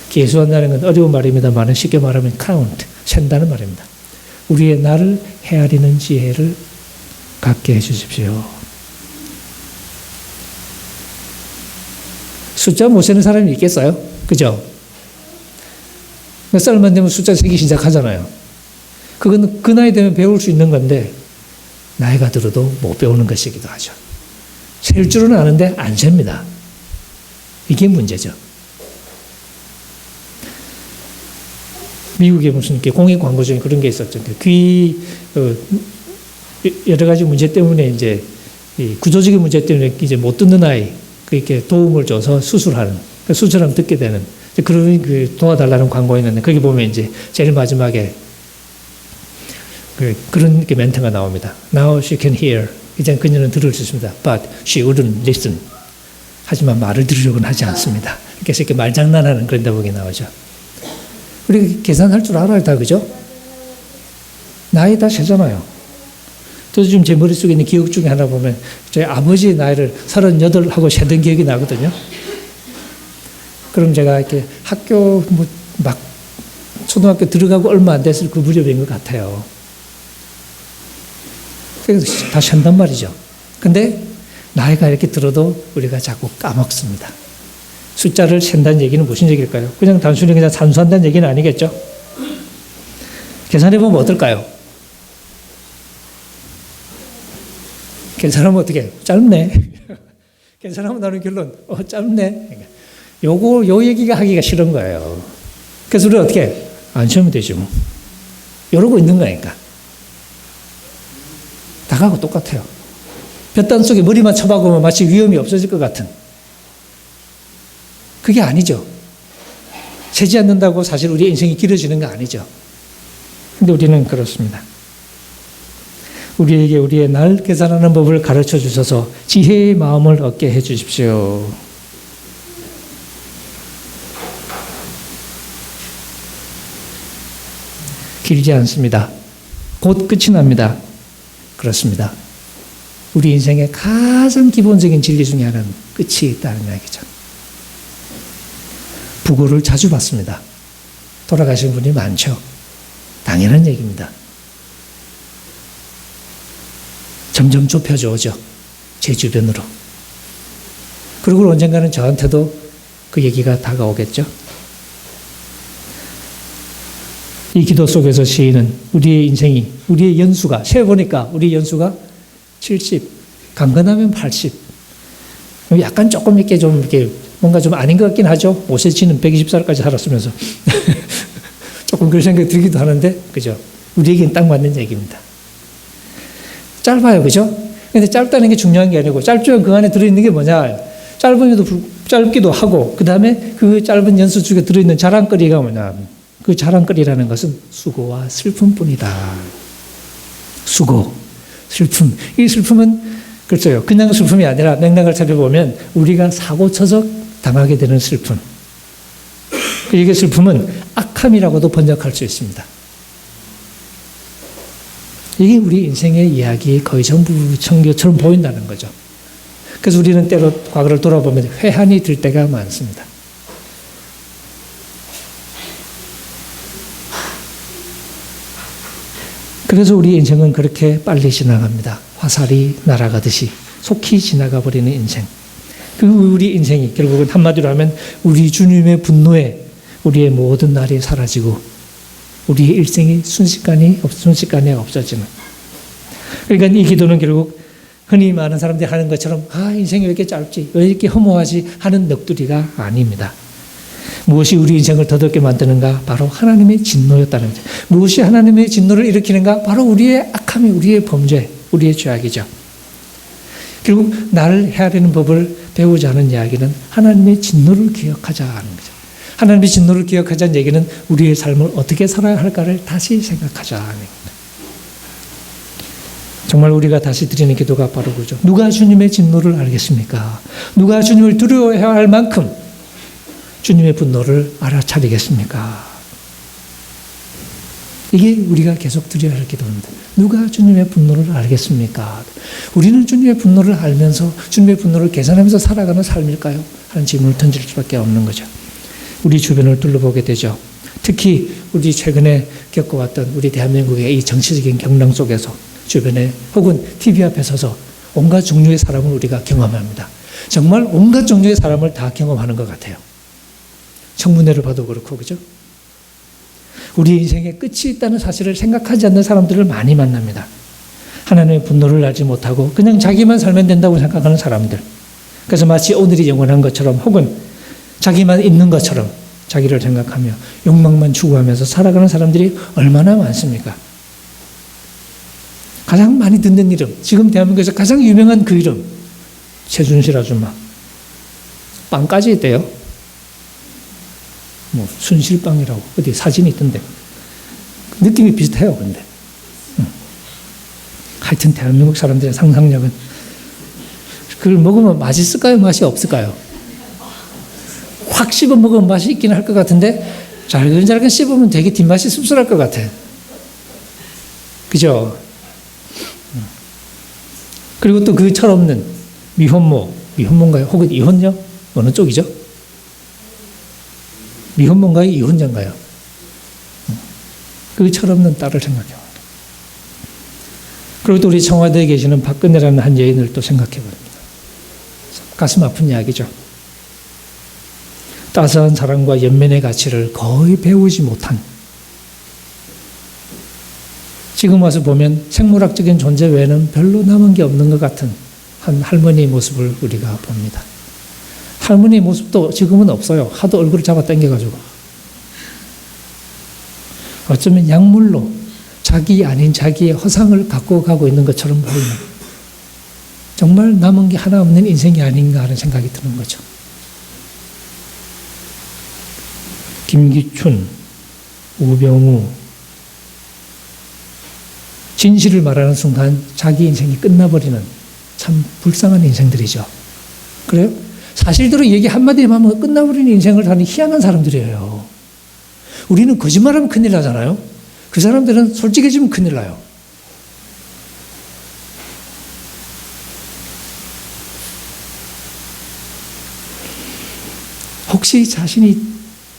계수한다는 건 어려운 말입니다만 쉽게 말하면 count, 센다는 말입니다. 우리의 날을 헤아리는 지혜를 갖게 해주십시오. 숫자 못 세는 사람이 있겠어요? 그죠? 몇 살만 되면 숫자 세기 시작하잖아요. 그건 그 나이 되면 배울 수 있는 건데 나이가 들어도 못 배우는 것이기도 하죠. 셀 줄은 아는데 안 셉니다. 이게 문제죠. 미국에 무슨 공익 광고 중에 그런 게 있었죠. 귀 여러 가지 문제 때문에 이제 구조적인 문제 때문에 이제 못 듣는 아이 그렇게 도움을 줘서 수술하는, 수술하면 듣게 되는 그런 도와달라는 광고가 있는데 거기 보면 이제 제일 마지막에 그런 멘트가 나옵니다. Now she can hear. 이제 그녀는 들을 수 있습니다. But she wouldn't listen. 하지만 말을 들으려고는 하지 않습니다. 그래서 이렇게 말장난하는 그런 대목이 나오죠. 우리 계산할 줄 알아요, 다, 그죠? 나이 다 세잖아요. 저도 지금 제 머릿속에 있는 기억 중에 하나 보면 저희 아버지의 나이를 38하고 세던 기억이 나거든요. 그럼 제가 이렇게 학교 막 초등학교 들어가고 얼마 안 됐을 그 무렵인 것 같아요. 그래서 다 센단 말이죠. 근데 나이가 이렇게 들어도 우리가 자꾸 까먹습니다. 숫자를 센다는 얘기는 무슨 얘기일까요? 그냥 단순히 그냥 산수한다는 얘기는 아니겠죠? 계산해보면 어떨까요? 계산하면 어떻게? 짧네. 계산하면 나는 결론, 짧네. 요 얘기가 하기가 싫은 거예요. 그래서 우리 어떻게? 안 쉬면 되지 뭐. 이러고 있는 거니까. 다가하고 똑같아요. 볕단 속에 머리만 쳐박으면 마치 위험이 없어질 것 같은. 그게 아니죠. 세지 않는다고 사실 우리 인생이 길어지는 거 아니죠. 근데 우리는 그렇습니다. 우리에게 우리의 날 계산하는 법을 가르쳐 주셔서 지혜의 마음을 얻게 해 주십시오. 길지 않습니다. 곧 끝이 납니다. 그렇습니다. 우리 인생의 가장 기본적인 진리 중에 하나는 끝이 있다는 이야기죠. 부고를 자주 받습니다. 돌아가신 분이 많죠. 당연한 얘기입니다. 점점 좁혀져 오죠. 제 주변으로. 그리고 언젠가는 저한테도 그 얘기가 다가오겠죠. 이 기도 속에서 시인은 우리의 인생이, 우리의 연수가, 세어보니까 우리 연수가 70, 강건하면 80. 약간 조금 이렇게 좀 이렇게 뭔가 좀 아닌 것 같긴 하죠. 모세치는 120살까지 살았으면서. 조금 그런 생각이 들기도 하는데, 그죠? 우리에겐 딱 맞는 얘기입니다. 짧아요, 그죠? 근데 짧다는 게 중요한 게 아니고, 짧지만 그 안에 들어있는 게 뭐냐? 짧기도 하고, 그 다음에 그 짧은 연수 중에 들어있는 자랑거리가 뭐냐? 그 자랑거리라는 것은 수고와 슬픔뿐이다. 수고, 슬픔. 이 슬픔은 글쎄요, 그냥 슬픔이 아니라 맥락을 살펴보면 우리가 사고 쳐서 당하게 되는 슬픔. 이게 슬픔은 악함이라고도 번역할 수 있습니다. 이게 우리 인생의 이야기의 거의 전부 청교처럼 보인다는 거죠. 그래서 우리는 때로 과거를 돌아보면 회한이 들 때가 많습니다. 그래서 우리 인생은 그렇게 빨리 지나갑니다. 화살이 날아가듯이 속히 지나가 버리는 인생. 그 우리 인생이 결국은 한마디로 하면 우리 주님의 분노에 우리의 모든 날이 사라지고 우리의 일생이 순식간에 없어지는. 그러니까 이 기도는 결국 흔히 많은 사람들이 하는 것처럼 인생이 왜 이렇게 짧지, 왜 이렇게 허무하지 하는 넋두리가 아닙니다. 무엇이 우리 인생을 더럽게 만드는가? 바로 하나님의 진노였다는 거죠. 무엇이 하나님의 진노를 일으키는가? 바로 우리의 악함이, 우리의 범죄, 우리의 죄악이죠. 결국 나를 헤아리는 법을 배우자 하는 이야기는 하나님의 진노를 기억하자 하는 거죠. 하나님의 진노를 기억하자는 얘기는 우리의 삶을 어떻게 살아야 할까를 다시 생각하자는 정말 우리가 다시 드리는 기도가 바로 그죠. 누가 주님의 진노를 알겠습니까? 누가 주님을 두려워해야 할 만큼 주님의 분노를 알아차리겠습니까? 이게 우리가 계속 드려야 할 기도입니다. 누가 주님의 분노를 알겠습니까? 우리는 주님의 분노를 알면서 주님의 분노를 계산하면서 살아가는 삶일까요? 하는 질문을 던질 수밖에 없는 거죠. 우리 주변을 둘러보게 되죠. 특히 우리 최근에 겪어왔던 우리 대한민국의 이 정치적인 경랑 속에서 주변에 혹은 TV 앞에 서서 온갖 종류의 사람을 우리가 경험합니다. 정말 온갖 종류의 사람을 다 경험하는 것 같아요. 청문회를 봐도 그렇고, 그죠? 우리 인생에 끝이 있다는 사실을 생각하지 않는 사람들을 많이 만납니다. 하나님의 분노를 알지 못하고 그냥 자기만 살면 된다고 생각하는 사람들. 그래서 마치 오늘이 영원한 것처럼 혹은 자기만 있는 것처럼 자기를 생각하며 욕망만 추구하면서 살아가는 사람들이 얼마나 많습니까? 가장 많이 듣는 이름, 지금 대한민국에서 가장 유명한 그 이름, 최순실 아줌마. 빵까지 있대요. 뭐 순실빵이라고 어디 사진이 있던데 느낌이 비슷해요. 근데 하여튼 대한민국 사람들의 상상력은 그걸 먹으면 맛있을까요? 맛이 없을까요? 확 씹어 먹으면 맛이 있긴 할 것 같은데 잘근잘근 씹으면 되게 뒷맛이 씁쓸할 것 같아. 그죠? 그리고 또 그 철없는 미혼모인가요? 혹은 이혼녀? 어느 쪽이죠? 미혼모인가요? 이혼녀인가요? 그 철없는 딸을 생각해봅니다. 그리고 또 우리 청와대에 계시는 박근혜라는 한 여인을 또 생각해봅니다. 가슴 아픈 이야기죠. 따스한 사랑과 연민의 가치를 거의 배우지 못한, 지금 와서 보면 생물학적인 존재 외에는 별로 남은 게 없는 것 같은 한 할머니의 모습을 우리가 봅니다. 할머니의 모습도 지금은 없어요. 하도 얼굴을 잡아 당겨가지고. 어쩌면 약물로 자기 아닌 자기의 허상을 갖고 가고 있는 것처럼 보이는, 정말 남은 게 하나 없는 인생이 아닌가 하는 생각이 드는 거죠. 김기춘, 우병우, 진실을 말하는 순간 자기 인생이 끝나버리는 참 불쌍한 인생들이죠. 그래요? 사실대로 얘기 한마디만 하면 끝나버리는 인생을 사는 희한한 사람들이에요. 우리는 거짓말하면 큰일 나잖아요. 그 사람들은 솔직해지면 큰일 나요. 혹시 자신이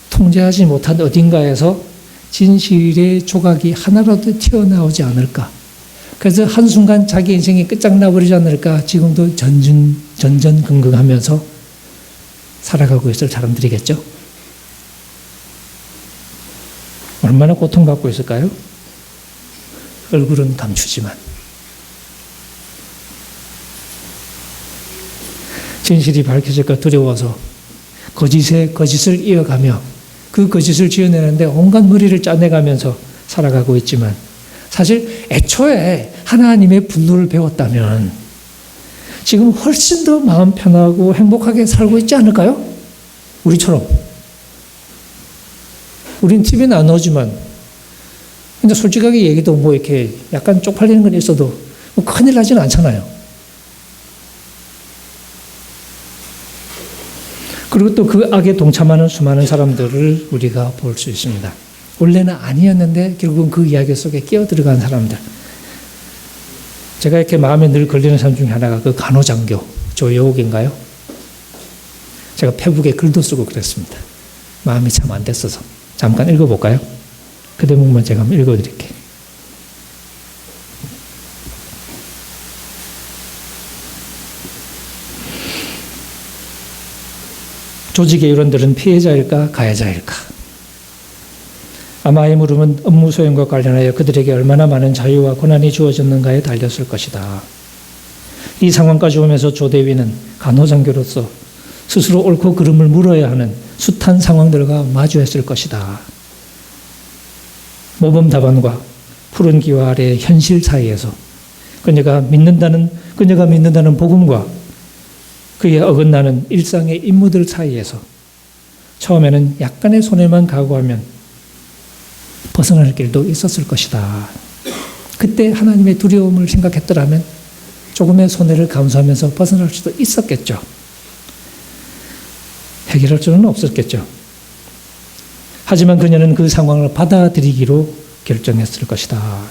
통제하지 못한 어딘가에서 진실의 조각이 하나라도 튀어나오지 않을까? 그래서 한순간 자기 인생이 끝장나버리지 않을까? 지금도 전전긍긍하면서 살아가고 있을 사람들이겠죠? 얼마나 고통받고 있을까요? 얼굴은 감추지만. 진실이 밝혀질까 두려워서 거짓에 거짓을 이어가며 그 거짓을 지어내는데 온갖 머리를 짜내가면서 살아가고 있지만, 사실 애초에 하나님의 분노를 배웠다면 지금 훨씬 더 마음 편하고 행복하게 살고 있지 않을까요? 우리처럼. 우린 TV는 안 나오지만, 근데 솔직하게 얘기도 뭐 이렇게 약간 쪽팔리는 건 있어도 뭐 큰일 나지는 않잖아요. 그리고 또 그 악에 동참하는 수많은 사람들을 우리가 볼 수 있습니다. 원래는 아니었는데 결국은 그 이야기 속에 끼어들어간 사람들. 제가 이렇게 마음에 늘 걸리는 사람 중에 하나가 그 간호장교 조여옥인가요? 제가 페북에 글도 쓰고 그랬습니다. 마음이 참 안 됐어서. 잠깐 읽어볼까요? 그 대목만 제가 한번 읽어드릴게요. 조직의 일원들은 피해자일까 가해자일까? 아마 이 물음은 업무 소행과 관련하여 그들에게 얼마나 많은 자유와 권한이 주어졌는가에 달렸을 것이다. 이 상황까지 오면서 조대위는 간호장교로서 스스로 옳고 그름을 물어야 하는 숱한 상황들과 마주했을 것이다. 모범 답안과 푸른 기와 아래의 현실 사이에서 그녀가 믿는다는 복음과 그에 어긋나는 일상의 임무들 사이에서 처음에는 약간의 손해만 각오하면 벗어날 길도 있었을 것이다. 그때 하나님의 두려움을 생각했더라면 조금의 손해를 감수하면서 벗어날 수도 있었겠죠. 해결할 수는 없었겠죠. 하지만 그녀는 그 상황을 받아들이기로 결정했을 것이다.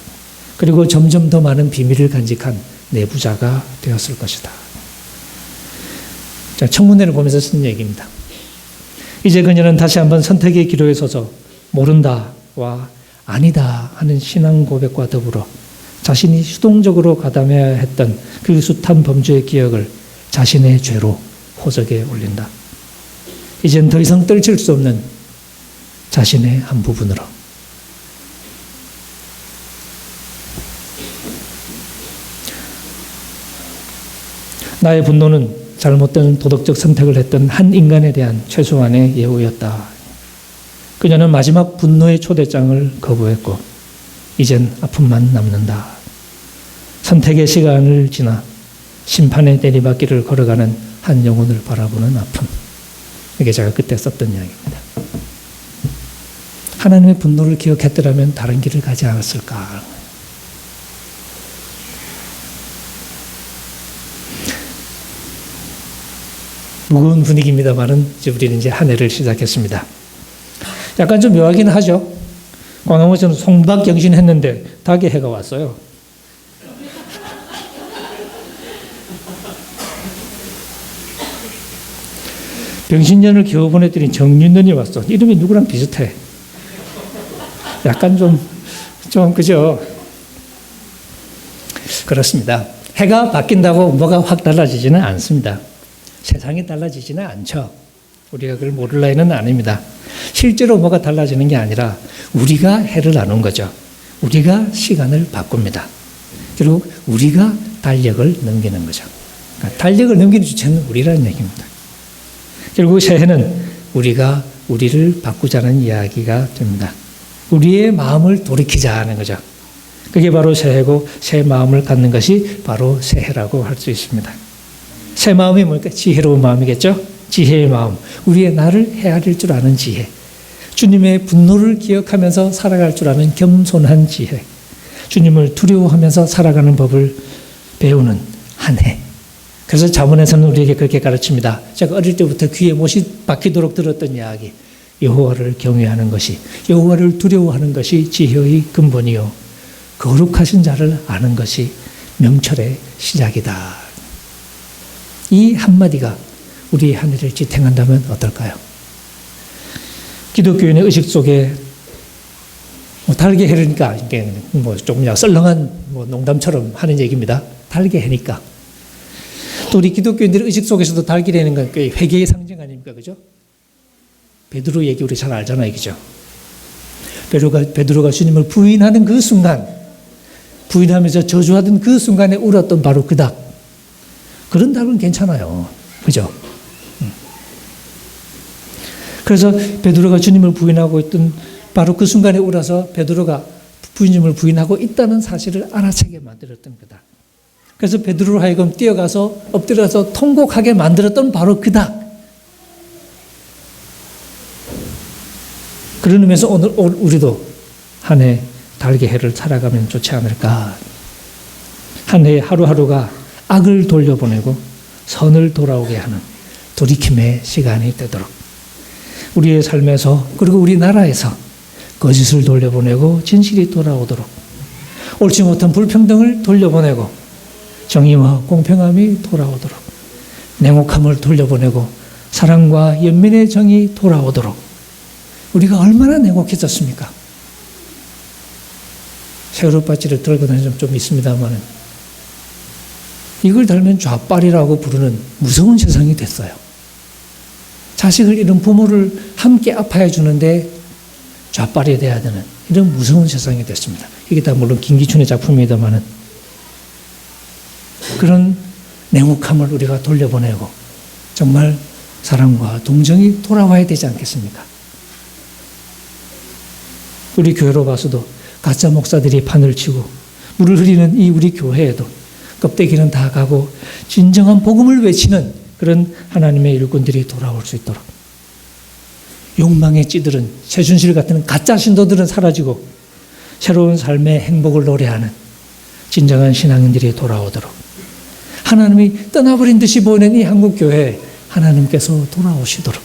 그리고 점점 더 많은 비밀을 간직한 내부자가 되었을 것이다. 자, 청문회를 보면서 쓴 얘기입니다. 이제 그녀는 다시 한번 선택의 기로에 서서 모른다와 아니다 하는 신앙 고백과 더불어 자신이 수동적으로 가담해야 했던 그 숱한 범죄의 기억을 자신의 죄로 호적에 올린다. 이젠 더 이상 떨칠 수 없는 자신의 한 부분으로. 나의 분노는 잘못된 도덕적 선택을 했던 한 인간에 대한 최소한의 예우였다. 그녀는 마지막 분노의 초대장을 거부했고 이젠 아픔만 남는다. 선택의 시간을 지나 심판의 내리막길을 걸어가는 한 영혼을 바라보는 아픔. 이게 제가 그때 썼던 이야기입니다. 하나님의 분노를 기억했더라면 다른 길을 가지 않았을까. 무거운 분위기입니다만은 이제 우리는 이제 한 해를 시작했습니다. 약간 좀 묘하긴 하죠. 광화문에서는 송박경신 했는데 닭의 해가 왔어요. 병신년을 겨우 보냈더니 정윤년이 왔어. 이름이 누구랑 비슷해. 약간 좀 그죠? 그렇습니다. 해가 바뀐다고 뭐가 확 달라지지는 않습니다. 세상이 달라지지는 않죠. 우리가 그걸 모를 나이는 아닙니다. 실제로 뭐가 달라지는 게 아니라 우리가 해를 나눈 거죠. 우리가 시간을 바꿉니다. 그리고 우리가 달력을 넘기는 거죠. 그러니까 달력을 넘기는 주체는 우리라는 얘기입니다. 결국 새해는 우리가 우리를 바꾸자는 이야기가 됩니다. 우리의 마음을 돌이키자는 거죠. 그게 바로 새해고 새 마음을 갖는 것이 바로 새해라고 할 수 있습니다. 새 마음이 뭘까? 지혜로운 마음이겠죠? 지혜의 마음. 우리의 나를 헤아릴 줄 아는 지혜. 주님의 분노를 기억하면서 살아갈 줄 아는 겸손한 지혜. 주님을 두려워하면서 살아가는 법을 배우는 한 해. 그래서 자문에서는 우리에게 그렇게 가르칩니다. 제가 어릴 때부터 귀에 못이 박히도록 들었던 이야기. 여호와를 경외하는 것이, 여호와를 두려워하는 것이 지혜의 근본이요. 거룩하신 자를 아는 것이 명철의 시작이다. 이 한마디가 우리의 한 해를 지탱한다면 어떨까요? 기독교인의 의식 속에 달게 해르니까 이게 조금 썰렁한 농담처럼 하는 얘기입니다. 달게 해니까. 또 우리 기독교인들의 의식 속에서도 달기라는 건 회개의 상징 아닙니까? 그죠? 베드로 얘기 우리 잘 알잖아요. 그죠? 베드로가 주님을 부인하는 그 순간, 부인하면서 저주하던 그 순간에 울었던 바로 그 닭. 그런 닭은 괜찮아요. 그죠? 그래서 베드로가 주님을 부인하고 있던 바로 그 순간에 울어서 베드로가 주님을 부인하고 있다는 사실을 알아채게 만들었던 거다. 그래서 베드로로 하여금 뛰어가서 엎드려서 통곡하게 만들었던 바로 그 닭. 그런 의미에서 오늘 우리도 한 해 달게 해를 살아가면 좋지 않을까. 한 해 하루하루가 악을 돌려보내고 선을 돌아오게 하는 돌이킴의 시간이 되도록 우리의 삶에서 그리고 우리나라에서 거짓을 돌려보내고 진실이 돌아오도록 옳지 못한 불평등을 돌려보내고 정의와 공평함이 돌아오도록 냉혹함을 돌려보내고 사랑과 연민의 정이 돌아오도록 우리가 얼마나 냉혹해졌습니까? 세월호 바지를 들고 다니는 사람 좀 있습니다만 이걸 달면 좌빨이라고 부르는 무서운 세상이 됐어요. 자식을 잃은 부모를 함께 아파해 주는데 좌빨이 돼야 되는 이런 무서운 세상이 됐습니다. 이게 다 물론 김기춘의 작품입니다만은 그런 냉혹함을 우리가 돌려보내고 정말 사랑과 동정이 돌아와야 되지 않겠습니까? 우리 교회로 봐서도 가짜 목사들이 판을 치고 물을 흐리는 이 우리 교회에도 껍데기는 다 가고 진정한 복음을 외치는 그런 하나님의 일꾼들이 돌아올 수 있도록 욕망의 찌들은 최순실 같은 가짜 신도들은 사라지고 새로운 삶의 행복을 노래하는 진정한 신앙인들이 돌아오도록 하나님이 떠나버린 듯이 보낸 이 한국교회에 하나님께서 돌아오시도록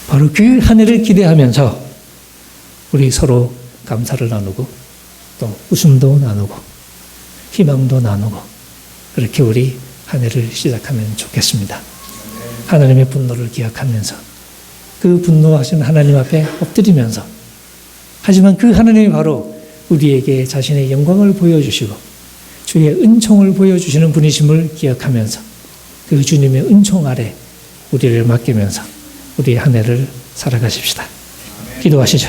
바로 그 한 해를 기대하면서 우리 서로 감사를 나누고 또 웃음도 나누고 희망도 나누고 그렇게 우리 한 해를 시작하면 좋겠습니다. 하나님의 분노를 기억하면서 그 분노하신 하나님 앞에 엎드리면서 하지만 그 하나님이 바로 우리에게 자신의 영광을 보여주시고 주의 은총을 보여주시는 분이심을 기억하면서 그 주님의 은총 아래 우리를 맡기면서 우리 한 해를 살아가십시다. 기도하시죠.